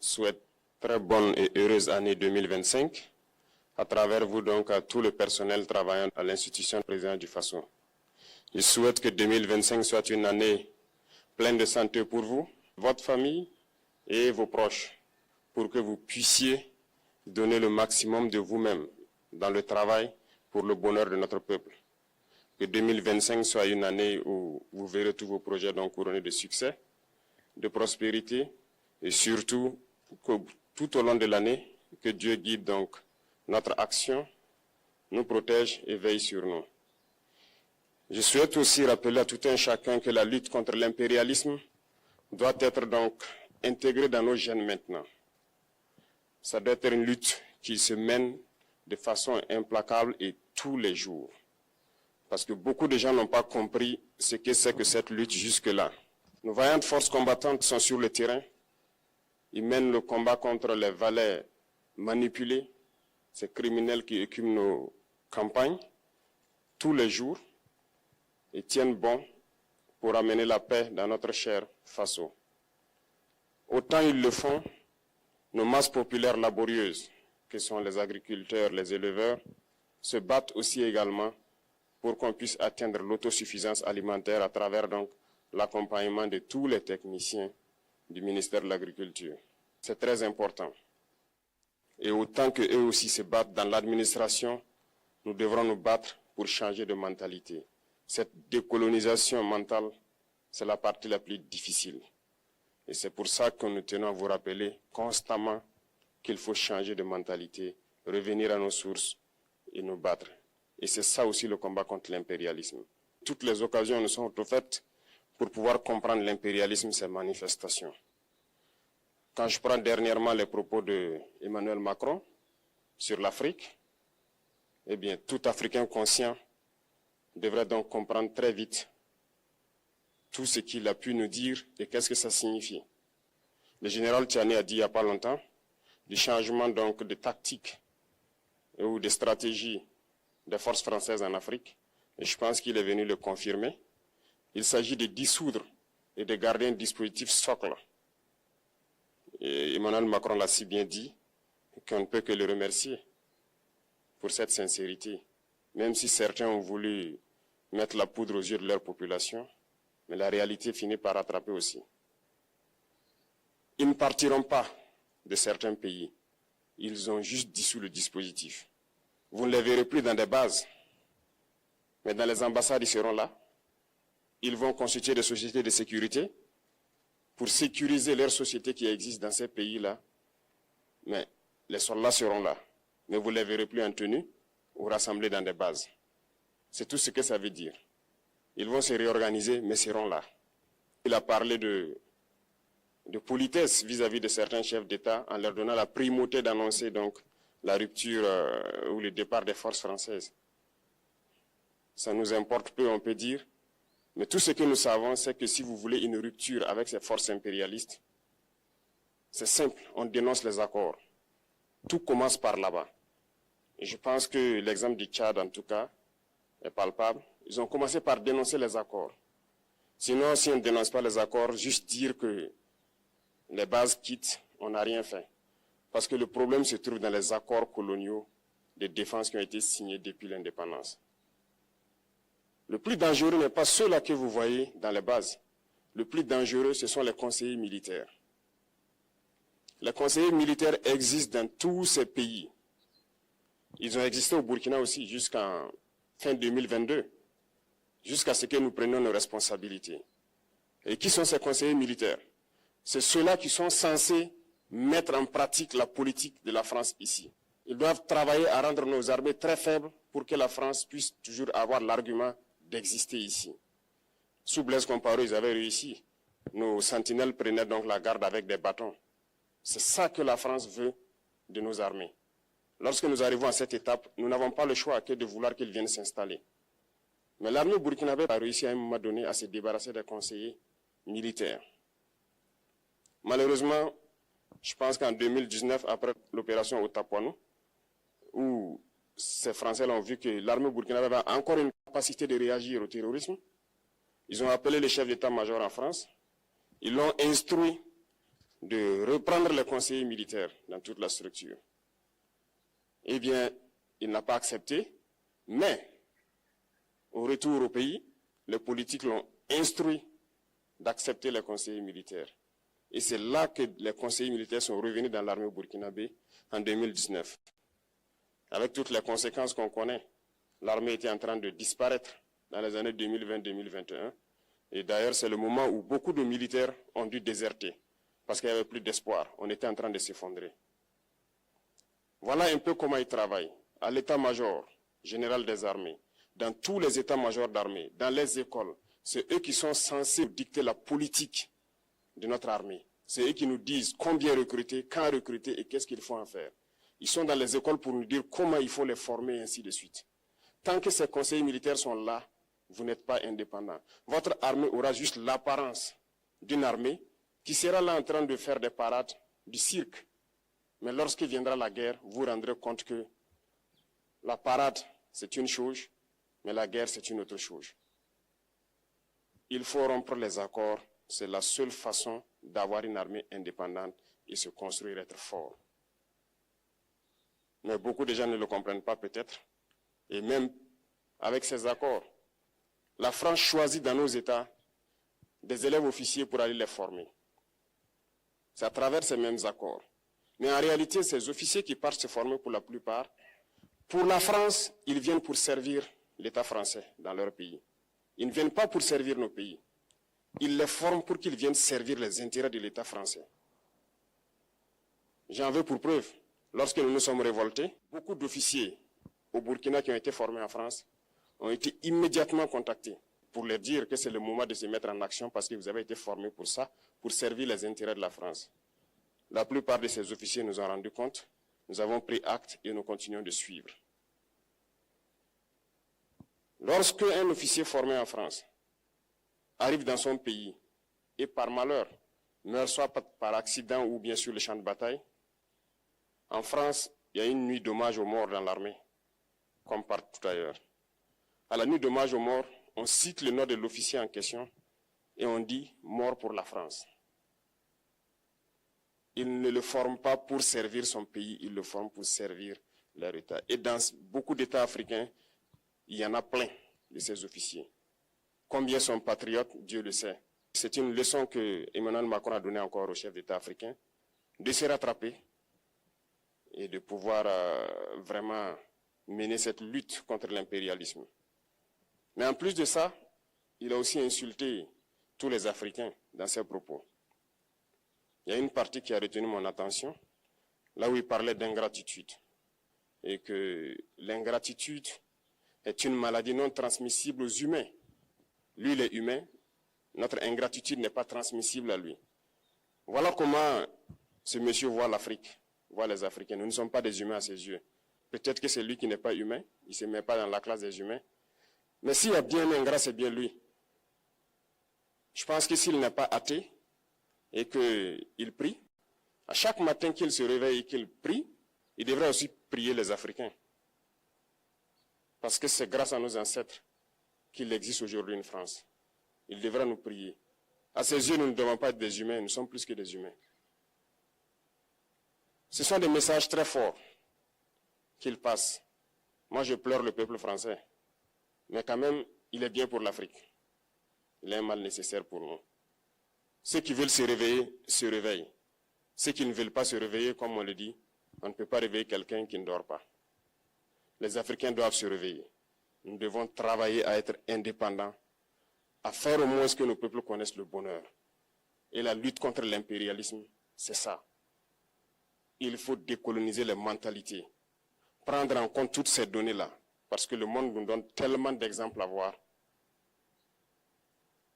souhaite très bonne et heureuse année 2025, à travers vous donc à tout le personnel travaillant à l'institution président du Faso. Je souhaite que 2025 soit une année pleine de santé pour vous, votre famille et vos proches, pour que vous puissiez donner le maximum de vous-même dans le travail pour le bonheur de notre peuple. Que 2025 soit une année où vous verrez tous vos projets donc couronnés de succès, de prospérité et surtout que tout au long de l'année, que Dieu guide donc notre action, nous protège et veille sur nous. Je souhaite aussi rappeler à tout un chacun que la lutte contre l'impérialisme doit être donc intégrée dans nos gènes maintenant. Ça doit être une lutte qui se mène de façon implacable et tous les jours. Parce que beaucoup de gens n'ont pas compris ce que c'est que cette lutte jusque-là. Nos vaillantes forces combattantes sont sur le terrain. Ils mènent le combat contre les valets manipulés, ces criminels qui écument nos campagnes tous les jours et tiennent bon pour amener la paix dans notre cher Faso. Autant ils le font, nos masses populaires laborieuses, que sont les agriculteurs, les éleveurs, se battent aussi également pour qu'on puisse atteindre l'autosuffisance alimentaire à travers donc l'accompagnement de tous les techniciens du ministère de l'Agriculture. C'est très important. Et autant qu'eux aussi se battent dans l'administration, nous devrons nous battre pour changer de mentalité. Cette décolonisation mentale, c'est la partie la plus difficile. Et c'est pour ça que nous tenons à vous rappeler constamment qu'il faut changer de mentalité, revenir à nos sources et nous battre. Et c'est ça aussi le combat contre l'impérialisme. Toutes les occasions nous sont offertes pour pouvoir comprendre l'impérialisme, ses manifestations. Quand je prends dernièrement les propos d'Emmanuel Macron sur l'Afrique, eh bien, tout Africain conscient devrait donc comprendre très vite tout ce qu'il a pu nous dire et qu'est-ce que ça signifie. Le général Tchani a dit il n'y a pas longtemps du changement donc de tactique ou de stratégie des forces françaises en Afrique, et je pense qu'il est venu le confirmer. Il s'agit de dissoudre et de garder un dispositif socle. Et Emmanuel Macron l'a si bien dit qu'on ne peut que le remercier pour cette sincérité, même si certains ont voulu mettre la poudre aux yeux de leur population, mais la réalité finit par rattraper aussi. Ils ne partiront pas de certains pays, ils ont juste dissous le dispositif. Vous ne les verrez plus dans des bases, mais dans les ambassades, ils seront là. Ils vont constituer des sociétés de sécurité pour sécuriser leurs sociétés qui existent dans ces pays-là. Mais les soldats seront là, mais vous ne les verrez plus en tenue ou rassemblés dans des bases. C'est tout ce que ça veut dire. Ils vont se réorganiser, mais seront là. Il a parlé de politesse vis-à-vis de certains chefs d'État en leur donnant la primauté d'annoncer donc la rupture ou le départ des forces françaises. Ça nous importe peu, on peut dire, mais tout ce que nous savons, c'est que si vous voulez une rupture avec ces forces impérialistes, c'est simple, on dénonce les accords. Tout commence par là-bas. Et je pense que l'exemple du Tchad, en tout cas, est palpable. Ils ont commencé par dénoncer les accords. Sinon, si on ne dénonce pas les accords, juste dire que les bases quittent, on n'a rien fait. Parce que le problème se trouve dans les accords coloniaux de défense qui ont été signés depuis l'indépendance. Le plus dangereux n'est pas ceux-là que vous voyez dans les bases. Le plus dangereux, ce sont les conseillers militaires. Les conseillers militaires existent dans tous ces pays. Ils ont existé au Burkina aussi jusqu'en fin 2022, jusqu'à ce que nous prenions nos responsabilités. Et qui sont ces conseillers militaires? C'est ceux-là qui sont censés mettre en pratique la politique de la France ici. Ils doivent travailler à rendre nos armées très faibles pour que la France puisse toujours avoir l'argument d'exister ici. Sous Blaise Compaoré, ils avaient réussi. Nos sentinelles prenaient donc la garde avec des bâtons. C'est ça que la France veut de nos armées. Lorsque nous arrivons à cette étape, nous n'avons pas le choix que de vouloir qu'ils viennent s'installer. Mais l'armée burkinabé a réussi à un moment donné à se débarrasser des conseillers militaires. Malheureusement, je pense qu'en 2019, après l'opération Otapuano, où ces Français ont vu que l'armée burkinabé avait encore une capacité de réagir au terrorisme, ils ont appelé le chef d'état-major en France, ils l'ont instruit de reprendre les conseillers militaires dans toute la structure. Eh bien, il n'a pas accepté, mais au retour au pays, les politiques l'ont instruit d'accepter les conseillers militaires. Et c'est là que les conseillers militaires sont revenus dans l'armée burkinabé en 2019. Avec toutes les conséquences qu'on connaît, l'armée était en train de disparaître dans les années 2020-2021. Et d'ailleurs, c'est le moment où beaucoup de militaires ont dû déserter parce qu'il n'y avait plus d'espoir. On était en train de s'effondrer. Voilà un peu comment ils travaillent. À l'état-major général des armées, dans tous les états-majors d'armée, dans les écoles, c'est eux qui sont censés dicter la politique de notre armée. C'est eux qui nous disent combien recruter, quand recruter et qu'est-ce qu'il faut en faire. Ils sont dans les écoles pour nous dire comment il faut les former et ainsi de suite. Tant que ces conseillers militaires sont là, vous n'êtes pas indépendant. Votre armée aura juste l'apparence d'une armée qui sera là en train de faire des parades, du cirque. Mais lorsque viendra la guerre, vous vous rendrez compte que la parade, c'est une chose, mais la guerre, c'est une autre chose. Il faut rompre les accords. C'est la seule façon d'avoir une armée indépendante et se construire, être fort. Mais beaucoup de gens ne le comprennent pas peut-être. Et même avec ces accords, la France choisit dans nos États des élèves officiers pour aller les former. C'est à travers ces mêmes accords. Mais en réalité, ces officiers qui partent se former pour la plupart, pour la France, ils viennent pour servir l'État français dans leur pays. Ils ne viennent pas pour servir nos pays. Ils les forment pour qu'ils viennent servir les intérêts de l'État français. J'en veux pour preuve. Lorsque nous nous sommes révoltés, beaucoup d'officiers au Burkina qui ont été formés en France ont été immédiatement contactés pour leur dire que c'est le moment de se mettre en action parce que vous avez été formés pour ça, pour servir les intérêts de la France. La plupart de ces officiers nous ont rendu compte, nous avons pris acte et nous continuons de suivre. Lorsque un officier formé en France arrive dans son pays et par malheur meurt soit par accident ou bien sur le champ de bataille, en France, il y a une nuit d'hommage aux morts dans l'armée, comme partout ailleurs. À la nuit d'hommage aux morts, on cite le nom de l'officier en question et on dit « mort pour la France ». Il ne le forme pas pour servir son pays, il le forme pour servir leur État. Et dans beaucoup d'États africains, il y en a plein de ces officiers. Combien sont patriotes, Dieu le sait. C'est une leçon que Emmanuel Macron a donnée encore aux chefs d'État africains, de se rattraper et de pouvoir vraiment mener cette lutte contre l'impérialisme. Mais en plus de ça, il a aussi insulté tous les Africains dans ses propos. Il y a une partie qui a retenu mon attention, là où il parlait d'ingratitude, et que l'ingratitude est une maladie non transmissible aux humains. Lui, il est humain, notre ingratitude n'est pas transmissible à lui. Voilà comment ce monsieur voit l'Afrique, voit les Africains. Nous ne sommes pas des humains à ses yeux. Peut-être que c'est lui qui n'est pas humain, il ne se met pas dans la classe des humains. Mais s'il y a bien un ingrat, c'est bien lui. Je pense que s'il n'est pas athée et qu'il prie, à chaque matin qu'il se réveille et qu'il prie, il devrait aussi prier les Africains. Parce que c'est grâce à nos ancêtres qu'il existe aujourd'hui une France. Il devra nous prier. À ses yeux, nous ne devons pas être des humains, nous sommes plus que des humains. Ce sont des messages très forts qu'il passe. Moi, je pleure le peuple français. Mais quand même, il est bien pour l'Afrique. Il est un mal nécessaire pour nous. Ceux qui veulent se réveiller, se réveillent. Ceux qui ne veulent pas se réveiller, comme on le dit, on ne peut pas réveiller quelqu'un qui ne dort pas. Les Africains doivent se réveiller. Nous devons travailler à être indépendants, à faire au moins ce que nos peuples connaissent le bonheur. Et la lutte contre l'impérialisme, c'est ça. Il faut décoloniser les mentalités, prendre en compte toutes ces données-là, parce que le monde nous donne tellement d'exemples à voir.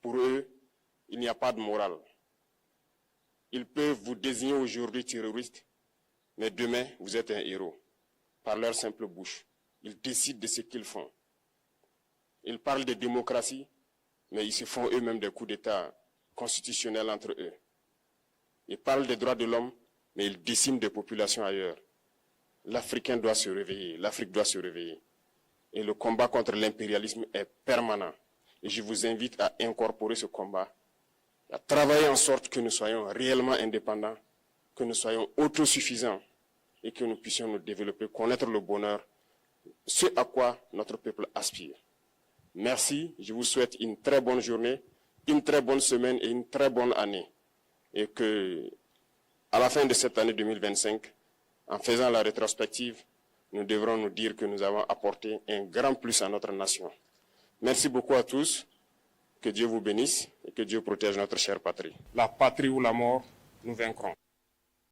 Pour eux, il n'y a pas de morale. Ils peuvent vous désigner aujourd'hui terroriste, mais demain, vous êtes un héros, par leur simple bouche. Ils décident de ce qu'ils font. Ils parlent de démocratie, mais ils se font eux-mêmes des coups d'État constitutionnels entre eux. Ils parlent des droits de l'homme, mais ils déciment des populations ailleurs. L'Africain doit se réveiller, l'Afrique doit se réveiller. Et le combat contre l'impérialisme est permanent. Et je vous invite à incorporer ce combat à travailler en sorte que nous soyons réellement indépendants, que nous soyons autosuffisants et que nous puissions nous développer, connaître le bonheur, ce à quoi notre peuple aspire. Merci, je vous souhaite une très bonne journée, une très bonne semaine et une très bonne année. Et que, à la fin de cette année 2025, en faisant la rétrospective, nous devrons nous dire que nous avons apporté un grand plus à notre nation. Merci beaucoup à tous, que Dieu vous bénisse et que Dieu protège notre chère patrie. La patrie ou la mort, nous vaincrons.